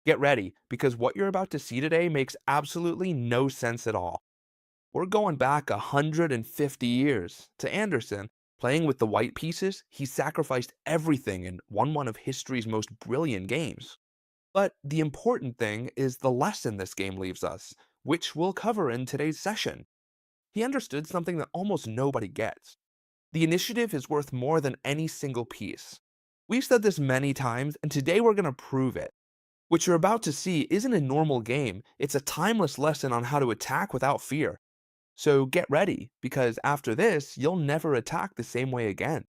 Get ready, because what you're about to see today makes absolutely no sense at all. We're going back 150 years to Anderssen. Playing with the white pieces, he sacrificed everything and won one of history's most brilliant games. But the important thing is the lesson this game leaves us, which we'll cover in today's session. He understood something that almost nobody gets. The initiative is worth more than any single piece. We've said this many times, and today we're going to prove it. What you're about to see isn't a normal game, it's a timeless lesson on how to attack without fear. So get ready, because after this, you'll never attack the same way again.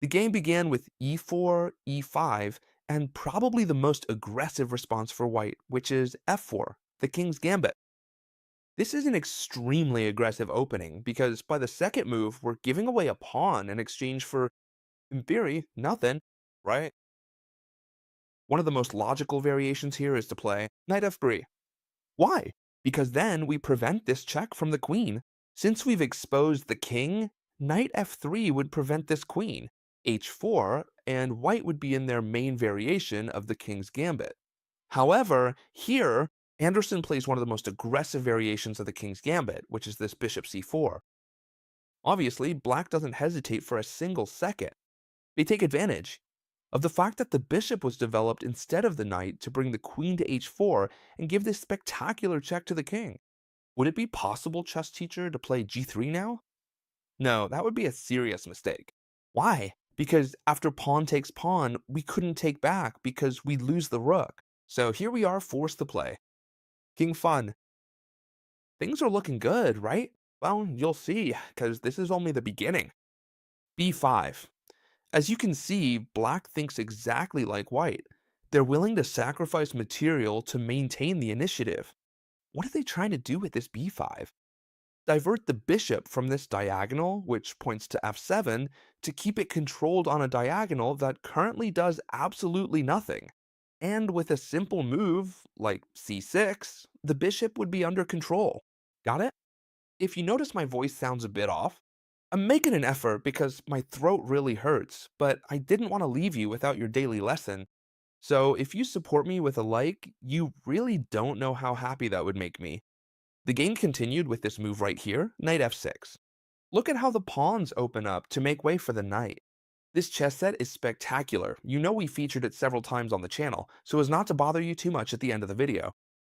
The game began with e4, e5, and probably the most aggressive response for white, which is f4, the king's gambit. This is an extremely aggressive opening, because by the second move, we're giving away a pawn in exchange for, in theory, nothing, right? One of the most logical variations here is to play knight f3. Why? Because then we prevent this check from the queen. Since we've exposed the king, knight f3 would prevent this queen, h4, and white would be in their main variation of the king's gambit. However, here, Anderssen plays one of the most aggressive variations of the king's gambit, which is this bishop c4. Obviously, black doesn't hesitate for a single second. They take advantage of the fact that the bishop was developed instead of the knight to bring the queen to h4 and give this spectacular check to the king. Would it be possible, chess teacher, to play g3 now? No, that would be a serious mistake. Why? Because after pawn takes pawn, we couldn't take back because we lose the rook. So here we are forced to play. King fun. Things are looking good, right? Well, you'll see, because this is only the beginning. b5. As you can see, black thinks exactly like white. They're willing to sacrifice material to maintain the initiative. What are they trying to do with this b5? Divert the bishop from this diagonal, which points to f7, to keep it controlled on a diagonal that currently does absolutely nothing. And with a simple move, like c6, the bishop would be under control. Got it? If you notice my voice sounds a bit off, I'm making an effort because my throat really hurts, but I didn't want to leave you without your daily lesson. So if you support me with a like, you really don't know how happy that would make me. The game continued with this move right here, knight f6. Look at how the pawns open up to make way for the knight. This chess set is spectacular. You know we featured it several times on the channel, so as not to bother you too much at the end of the video.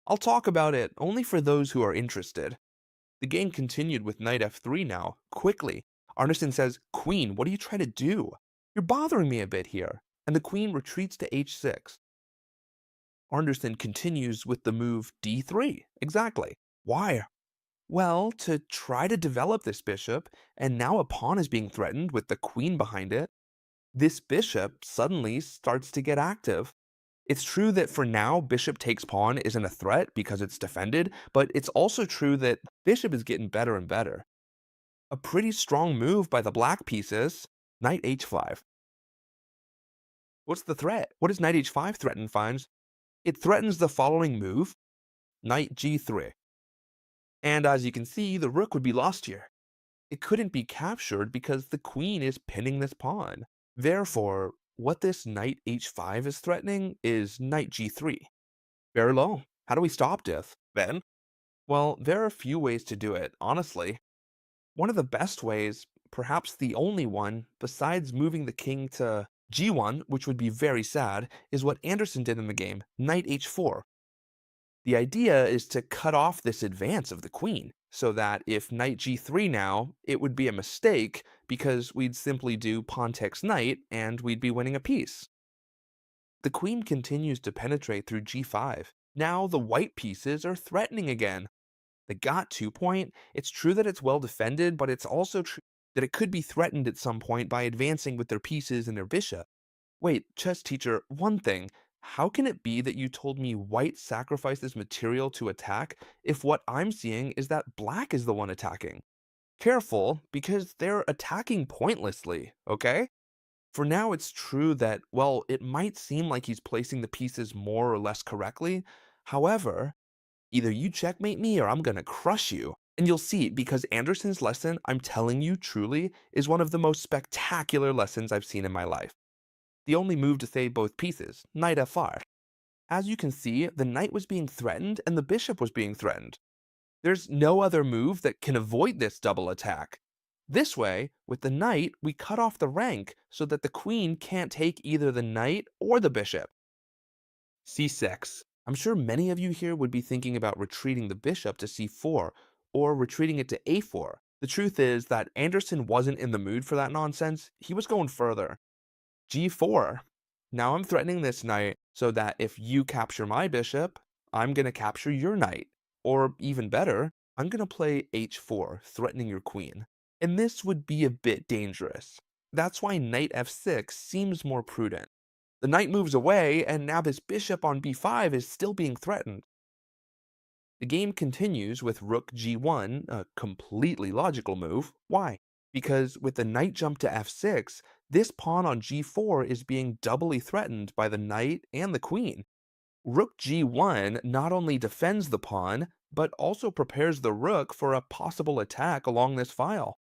I'll talk about it only for those who are interested. The game continued with knight f3 now, quickly. Anderssen says, "Queen, what are you trying to do? You're bothering me a bit here." And the queen retreats to h6. Anderssen continues with the move d3. Exactly. Why? Well, to try to develop this bishop, and now a pawn is being threatened with the queen behind it. This bishop suddenly starts to get active. It's true that for now, bishop takes pawn isn't a threat because it's defended, but it's also true that bishop is getting better and better. A pretty strong move by the black pieces, knight h5. What's the threat? What does knight h5 threaten, finds? It threatens the following move, knight g3. And as you can see, the rook would be lost here. It couldn't be captured because the queen is pinning this pawn. Therefore, what this knight h5 is threatening is knight g3. Very low. How do we stop this, then? Well, there are a few ways to do it, honestly. One of the best ways, perhaps the only one, besides moving the king to g1, which would be very sad, is what Anderssen did in the game, knight h4. The idea is to cut off this advance of the queen, so that if knight g3 now, it would be a mistake because we'd simply do pawn takes knight and we'd be winning a piece. The queen continues to penetrate through g5. Now the white pieces are threatening again. The got 2 point, it's true that it's well defended, but it's also true that it could be threatened at some point by advancing with their pieces and their bishop. Wait, chess teacher, one thing. How can it be that you told me white sacrifices material to attack if what I'm seeing is that black is the one attacking? Careful, because they're attacking pointlessly, okay? For now, it's true that, well, it might seem like he's placing the pieces more or less correctly. However, either you checkmate me or I'm gonna crush you. And you'll see, because Anderssen's lesson, I'm telling you truly, is one of the most spectacular lessons I've seen in my life. The only move to save both pieces, knight f5. As you can see, the knight was being threatened and the bishop was being threatened. There's no other move that can avoid this double attack. This way, with the knight, we cut off the rank so that the queen can't take either the knight or the bishop. C6. I'm sure many of you here would be thinking about retreating the bishop to c4 or retreating it to a4. The truth is that Anderssen wasn't in the mood for that nonsense. He was going further. g4. Now I'm threatening this knight so that if you capture my bishop, I'm going to capture your knight. Or even better, I'm going to play h4, threatening your queen. And this would be a bit dangerous. That's why knight f6 seems more prudent. The knight moves away, and now this bishop on b5 is still being threatened. The game continues with rook g1, a completely logical move. Why? Because with the knight jump to f6, this pawn on g4 is being doubly threatened by the knight and the queen. Rook g1 not only defends the pawn, but also prepares the rook for a possible attack along this file.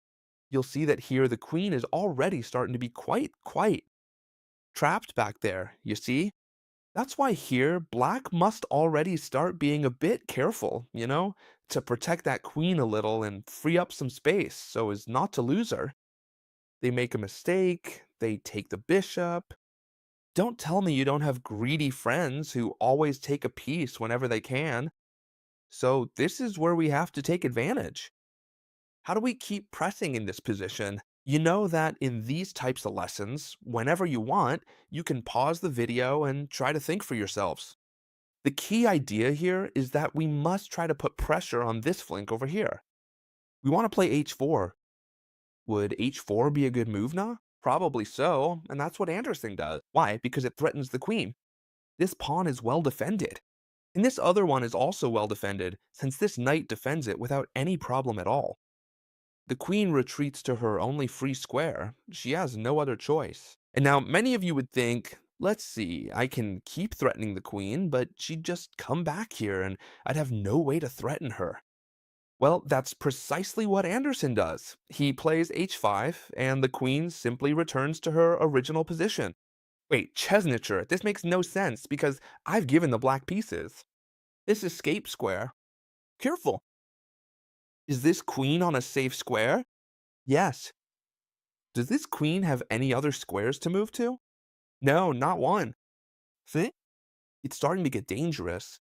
You'll see that here the queen is already starting to be quite trapped back there, you see? That's why here, black must already start being a bit careful, to protect that queen a little and free up some space so as not to lose her. They make a mistake, they take the bishop. Don't tell me you don't have greedy friends who always take a piece whenever they can. So this is where we have to take advantage. How do we keep pressing in this position? You know that in these types of lessons, whenever you want, you can pause the video and try to think for yourselves. The key idea here is that we must try to put pressure on this flank over here. We want to play h4. Would h4 be a good move now? Probably so, and that's what Anderssen does. Why? Because it threatens the queen. This pawn is well defended. And this other one is also well defended, since this knight defends it without any problem at all. The queen retreats to her only free square. She has no other choice. And now many of you would think, let's see, I can keep threatening the queen, but she'd just come back here and I'd have no way to threaten her. Well, that's precisely what Anderssen does. He plays h5, and the queen simply returns to her original position. Wait, Chesnature, this makes no sense because I've given the black pieces. This escape square. Careful. Is this queen on a safe square? Yes. Does this queen have any other squares to move to? No, not one. See? It's starting to get dangerous.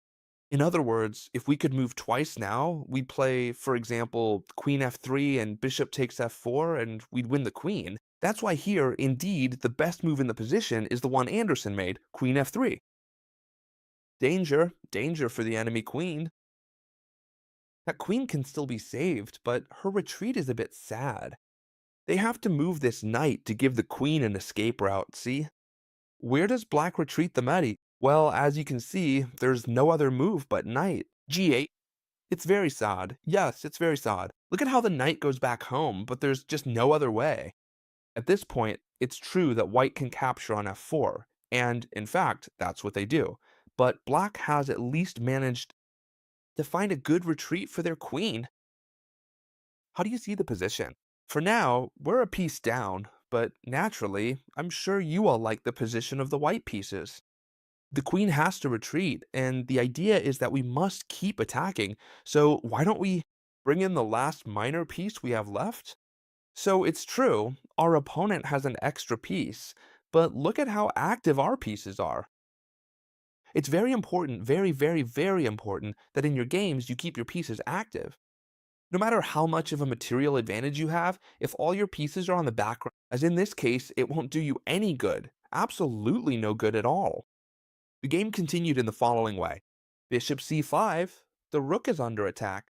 In other words, if we could move twice now, we'd play, for example, queen f3 and bishop takes f4, and we'd win the queen. That's why here, indeed, the best move in the position is the one Anderssen made, queen f3. Danger for the enemy queen. That queen can still be saved, but her retreat is a bit sad. They have to move this knight to give the queen an escape route, see? Where does black retreat the knight? Well, as you can see, there's no other move but knight. g8. It's very sad. Yes, it's very sad. Look at how the knight goes back home, but there's just no other way. At this point, it's true that white can capture on f4, and in fact, that's what they do. But black has at least managed to find a good retreat for their queen. How do you see the position? For now, we're a piece down, but naturally, I'm sure you all like the position of the white pieces. The queen has to retreat, and the idea is that we must keep attacking, so why don't we bring in the last minor piece we have left? So it's true, our opponent has an extra piece, but look at how active our pieces are. It's very important, very important that in your games you keep your pieces active. No matter how much of a material advantage you have, if all your pieces are on the background, as in this case, it won't do you any good. Absolutely no good at all. The game continued in the following way. Bishop c5, the rook is under attack.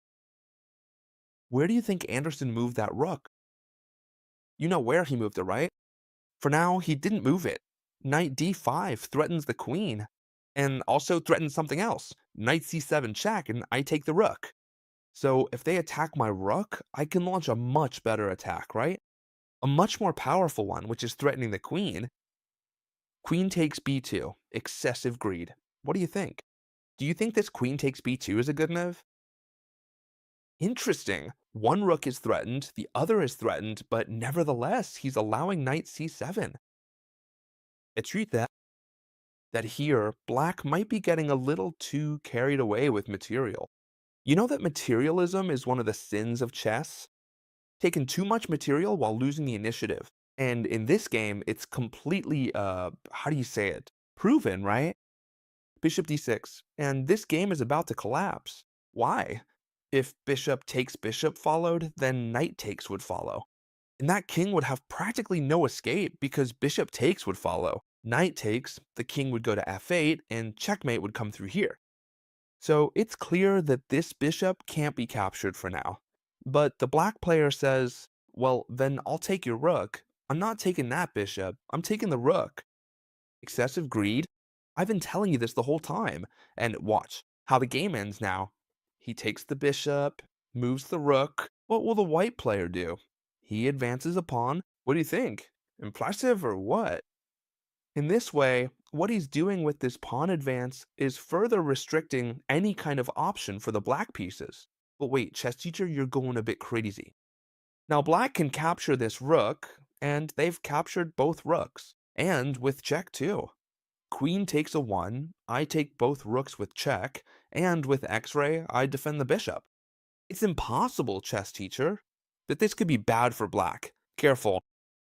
Where do you think Anderssen moved that rook? You know where he moved it, right? For now, he didn't move it. Knight d5 threatens the queen, and also threatens something else. Knight c7 check, and I take the rook. So if they attack my rook, I can launch a much better attack, right? A much more powerful one, which is threatening the queen. Queen takes b2, excessive greed. What do you think? Do you think this queen takes b2 is a good move? Interesting. One rook is threatened, the other is threatened, but nevertheless, he's allowing knight c7. Retreat that. that here, black might be getting a little too carried away with material. You know that materialism is one of the sins of chess? Taking too much material while losing the initiative. And in this game, it's completely, how do you say it? Proven, right? Bishop d6, and this game is about to collapse. Why? If bishop takes bishop followed, then knight takes would follow. And that king would have practically no escape because bishop takes would follow. Knight takes, the king would go to f8, and checkmate would come through here. So it's clear that this bishop can't be captured for now. But the black player says, well, then I'll take your rook. I'm not taking that bishop, I'm taking the rook. Excessive greed? I've been telling you this the whole time. And watch how the game ends now. He takes the bishop, moves the rook. What will the white player do? He advances a pawn. What do you think? Impressive or what? In this way, what he's doing with this pawn advance is further restricting any kind of option for the black pieces. But wait, chess teacher, you're going a bit crazy. Now black can capture this rook, and they've captured both rooks, and with check too. Queen takes a 1, I take both rooks with check, and with x-ray, I defend the bishop. It's impossible, chess teacher, that this could be bad for black. Careful.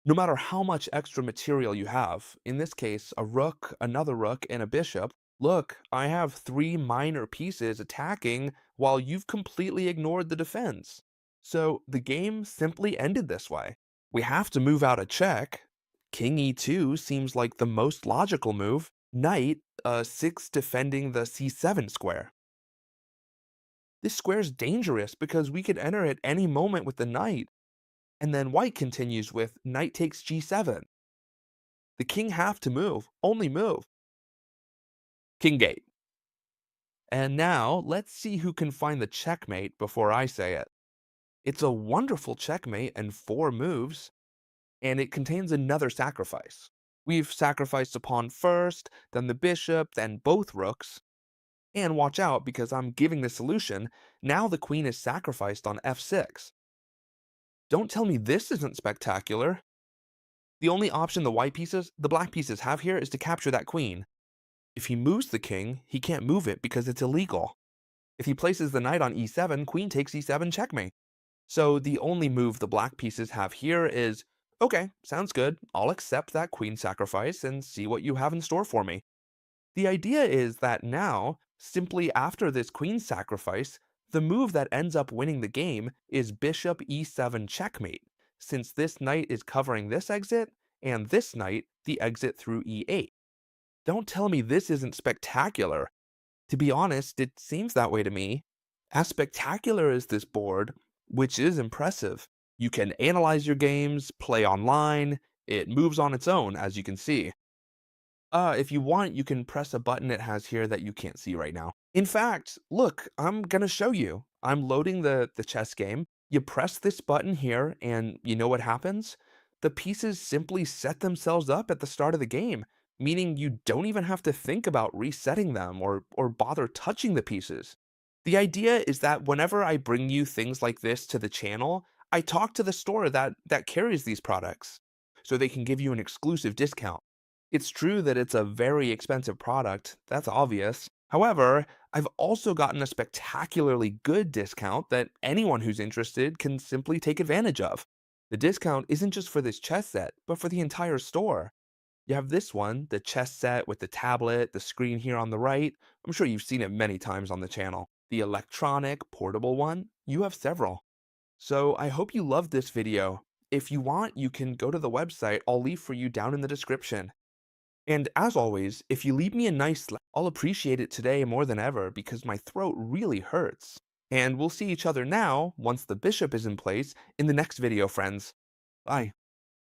No matter how much extra material you have, in this case, a rook, another rook, and a bishop, look, I have 3 minor pieces attacking while you've completely ignored the defense. So the game simply ended this way. We have to move out a check. King e2 seems like the most logical move. Knight, 6 defending the c7 square. This square's dangerous because we could enter at any moment with the knight. And then white continues with knight takes g7. The king have to move, only move. King gate. And now let's see who can find the checkmate before I say it. It's a wonderful checkmate and 4 moves, and it contains another sacrifice. We've sacrificed a pawn first, then the bishop, then both rooks. And watch out, because I'm giving the solution, now the queen is sacrificed on f6. Don't tell me this isn't spectacular. The only option the black pieces have here is to capture that queen. If he moves the king, he can't move it because it's illegal. If he places the knight on e7, queen takes e7 checkmate. So the only move the black pieces have here is, okay, sounds good, I'll accept that queen sacrifice and see what you have in store for me. The idea is that now, simply after this queen sacrifice, the move that ends up winning the game is bishop e7 checkmate, since this knight is covering this exit, and this knight the exit through e8. Don't tell me this isn't spectacular. To be honest, it seems that way to me. As spectacular as this board, which is impressive, you can analyze your games, play online, it moves on its own, as you can see. If you want, you can press a button it has here that you can't see right now. In fact, look, I'm gonna show you. I'm loading the chess game. You press this button here, and you know what happens? The pieces simply set themselves up at the start of the game, meaning you don't even have to think about resetting them or bother touching the pieces. The idea is that whenever I bring you things like this to the channel, I talk to the store that carries these products, so they can give you an exclusive discount. It's true that it's a very expensive product, that's obvious. However, I've also gotten a spectacularly good discount that anyone who's interested can simply take advantage of. The discount isn't just for this chess set, but for the entire store. You have this one, the chess set with the tablet, the screen here on the right. I'm sure you've seen it many times on the channel. The electronic, portable one, you have several. So I hope you loved this video. If you want, you can go to the website I'll leave for you down in the description. And as always, if you leave me a nice I'll appreciate it today more than ever because my throat really hurts. And we'll see each other now, once the bishop is in place, in the next video, friends. Bye.